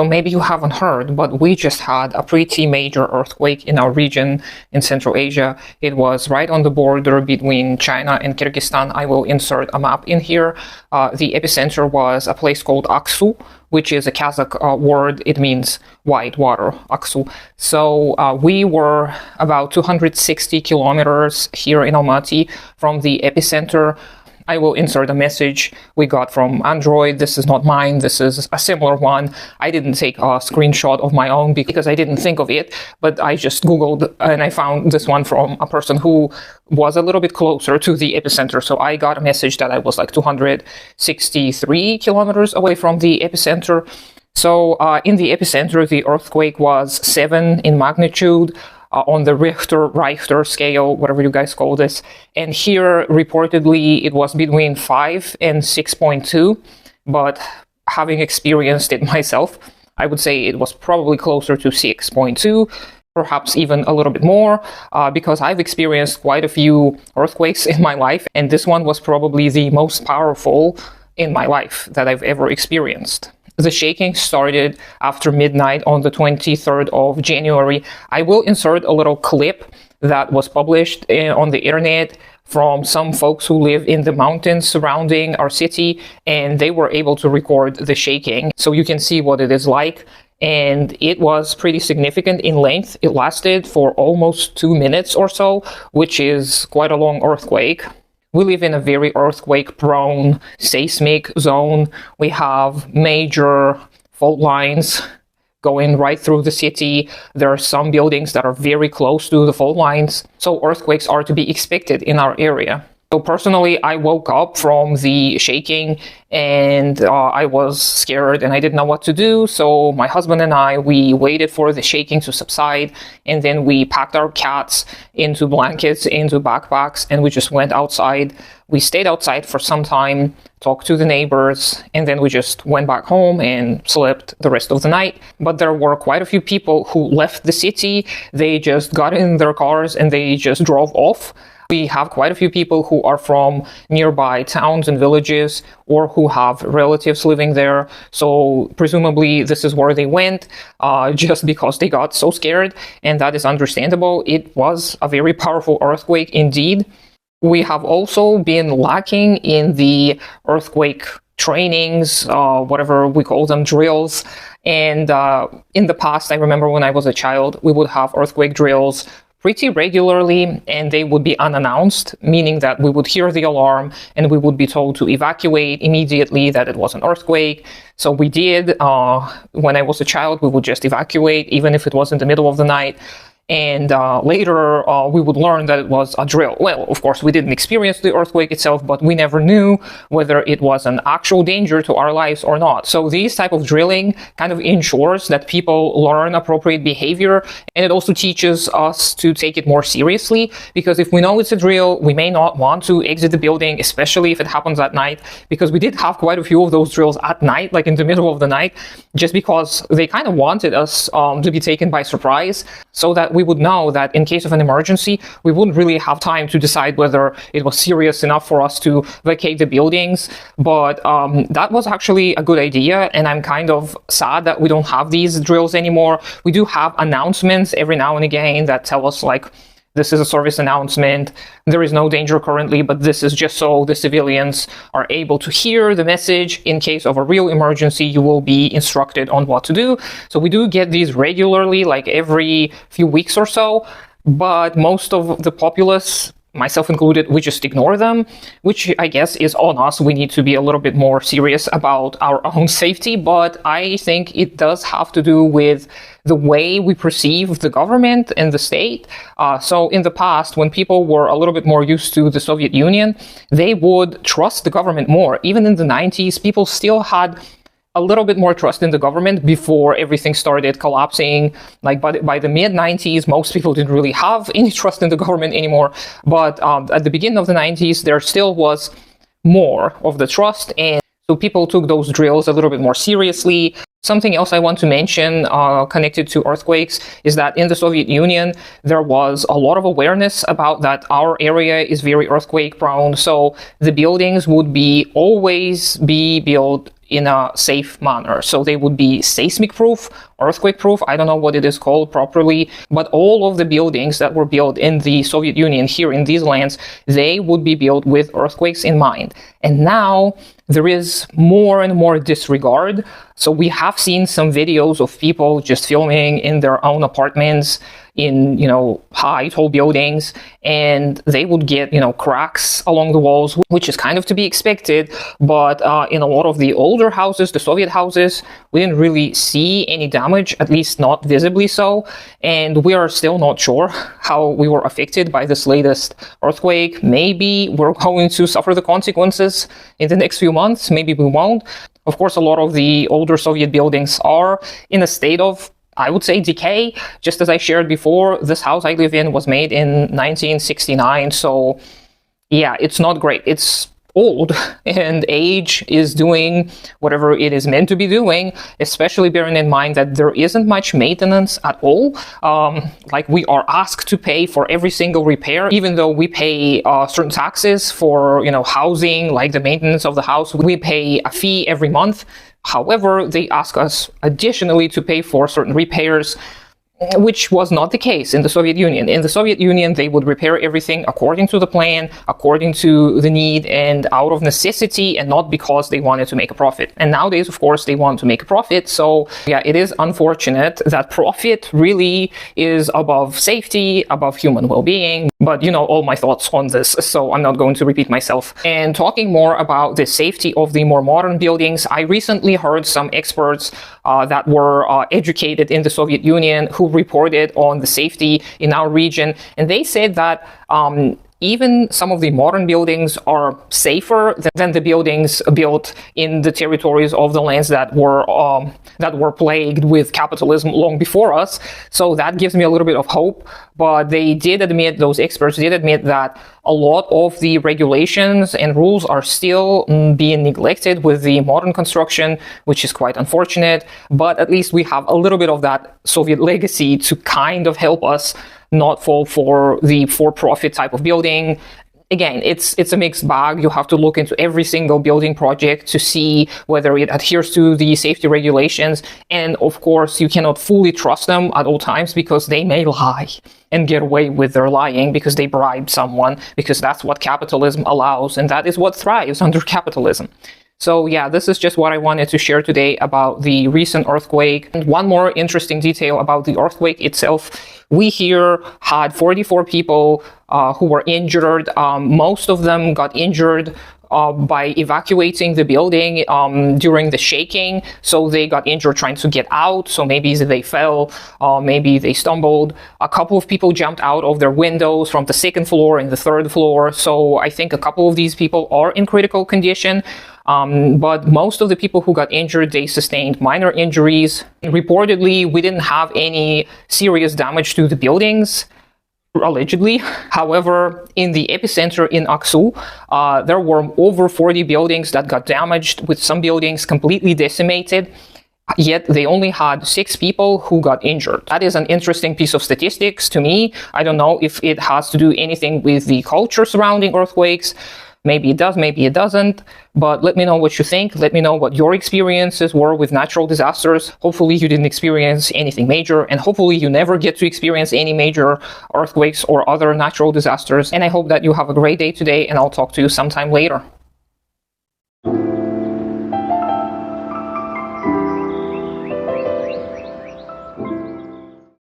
So maybe you haven't heard, but we just had a pretty major earthquake in our region in Central Asia. It was right on the border between China and Kyrgyzstan. I will insert a map in here. The epicenter was a place called Aksu, which is a Kazakh word. It means white water, Aksu. So we were about 260 kilometers here in Almaty from the epicenter. I will insert a message we got from Android. This is not mine. This is a similar one. I didn't take a screenshot of my own because I didn't think of it, but I just Googled and I found this one from a person who was a little bit closer to the epicenter. So I got a message that I was like 263 kilometers away from the epicenter. So in the epicenter, the earthquake was 7 in magnitude. On the Richter scale, whatever you guys call this. And here, reportedly, it was between 5 and 6.2. But having experienced it myself, I would say it was probably closer to 6.2, perhaps even a little bit more, because I've experienced quite a few earthquakes in my life. And this one was probably the most powerful in my life that I've ever experienced. The shaking started after midnight on the 23rd of January. I will insert a little clip that was published on the internet from some folks who live in the mountains surrounding our city, and they were able to record the shaking. So you can see what it is like. And it was pretty significant in length. It lasted for almost 2 minutes or so, which is quite a long earthquake. We live in a very earthquake-prone seismic zone. We have major fault lines going right through the city. There are some buildings that are very close to the fault lines. So earthquakes are to be expected in our area. So personally, I woke up from the shaking and I was scared and I didn't know what to do. So my husband and I, we waited for the shaking to subside, and then we packed our cats into blankets, into backpacks, and we just went outside. We stayed outside for some time, talked to the neighbors, and then we just went back home and slept the rest of the night. But there were quite a few people who left the city. They just got in their cars and they just drove off. We have quite a few people who are from nearby towns and villages or who have relatives living there. So presumably this is where they went just because they got so scared, and that is understandable. It was a very powerful earthquake indeed. We have also been lacking in the earthquake trainings, whatever we call them, drills. And in the past, I remember when I was a child, we would have earthquake drills pretty regularly, and they would be unannounced, meaning that we would hear the alarm and we would be told to evacuate immediately, that it was an earthquake. So we did. When I was a child, we would just evacuate, even if it was in the middle of the night. And later, we would learn that it was a drill. Well, of course, we didn't experience the earthquake itself, but we never knew whether it was an actual danger to our lives or not. So these type of drilling kind of ensures that people learn appropriate behavior, and it also teaches us to take it more seriously, because if we know it's a drill, we may not want to exit the building, especially if it happens at night, because we did have quite a few of those drills at night, like in the middle of the night, just because they kind of wanted us to be taken by surprise, so that we would know that in case of an emergency, we wouldn't really have time to decide whether it was serious enough for us to vacate the buildings. But that was actually a good idea, and I'm kind of sad that we don't have these drills anymore. We do have announcements every now and again that tell us, like, this is a service announcement, there is no danger currently, but this is just so the civilians are able to hear the message. In case of a real emergency, you will be instructed on what to do. So we do get these regularly, like every few weeks or so, but most of the populace, myself included, we just ignore them, which I guess is on us. We need to be a little bit more serious about our own safety, but I think it does have to do with the way we perceive the government and the state. So in the past, when people were a little bit more used to the Soviet Union, they would trust the government more. Even in the 90s, people still had a little bit more trust in the government before everything started collapsing. Like by the mid-90s, most people didn't really have any trust in the government anymore. But at the beginning of the 90s, there still was more of the trust, and so people took those drills a little bit more seriously. Something else I want to mention connected to earthquakes is that in the Soviet Union, there was a lot of awareness about that our area is very earthquake prone. So the buildings would always be built in a safe manner. So they would be seismic proof, earthquake proof, I don't know what it is called properly, but all of the buildings that were built in the Soviet Union here in these lands, they would be built with earthquakes in mind. And now there is more and more disregard. So we have seen some videos of people just filming in their own apartments in, high, tall buildings, and they would get, cracks along the walls, which is kind of to be expected. But in a lot of the older houses, the Soviet houses, we didn't really see any damage, at least not visibly so. And we are still not sure how we were affected by this latest earthquake. Maybe we're going to suffer the consequences in the next few months. Maybe we won't. Of course, a lot of the older Soviet buildings are in a state of, I would say, decay. Just as I shared before, this house I live in was made in 1969. So yeah, it's not great. It's old, and age is doing whatever it is meant to be doing, especially bearing in mind that there isn't much maintenance at all. Like, we are asked to pay for every single repair, even though we pay certain taxes for, housing, like the maintenance of the house. We pay a fee every month. However, they ask us additionally to pay for certain repairs, which was not the case in the Soviet Union. In the Soviet Union, they would repair everything according to the plan, according to the need, and out of necessity, and not because they wanted to make a profit. And nowadays, of course, they want to make a profit. So yeah, it is unfortunate that profit really is above safety, above human well-being. But all my thoughts on this, so I'm not going to repeat myself. And talking more about the safety of the more modern buildings, I recently heard some experts that were educated in the Soviet Union who reported on the safety in our region, and they said that even some of the modern buildings are safer than the buildings built in the territories of the lands that were plagued with capitalism long before us. So that gives me a little bit of hope. But they did admit, those experts did admit, that a lot of the regulations and rules are still being neglected with the modern construction, which is quite unfortunate. But at least we have a little bit of that Soviet legacy to kind of help us not fall for the for-profit type of building. Again, it's a mixed bag. You have to look into every single building project to see whether it adheres to the safety regulations. And of course, you cannot fully trust them at all times, because they may lie and get away with their lying because they bribed someone, because that's what capitalism allows, and that is what thrives under capitalism. So yeah, this is just what I wanted to share today about the recent earthquake. And one more interesting detail about the earthquake itself. We here had 44 people who were injured. Most of them got injured by evacuating the building during the shaking. So they got injured trying to get out. So maybe they fell, maybe they stumbled. A couple of people jumped out of their windows from the second floor and the third floor. So I think a couple of these people are in critical condition. But most of the people who got injured, they sustained minor injuries. Reportedly, we didn't have any serious damage to the buildings, allegedly. However, in the epicenter in Aksu, there were over 40 buildings that got damaged, with some buildings completely decimated. Yet they only had 6 people who got injured. That is an interesting piece of statistics to me. I don't know if it has to do anything with the culture surrounding earthquakes. Maybe it does, maybe it doesn't, but let me know what you think. Let me know what your experiences were with natural disasters. Hopefully you didn't experience anything major, and hopefully you never get to experience any major earthquakes or other natural disasters. And I hope that you have a great day today, and I'll talk to you sometime later.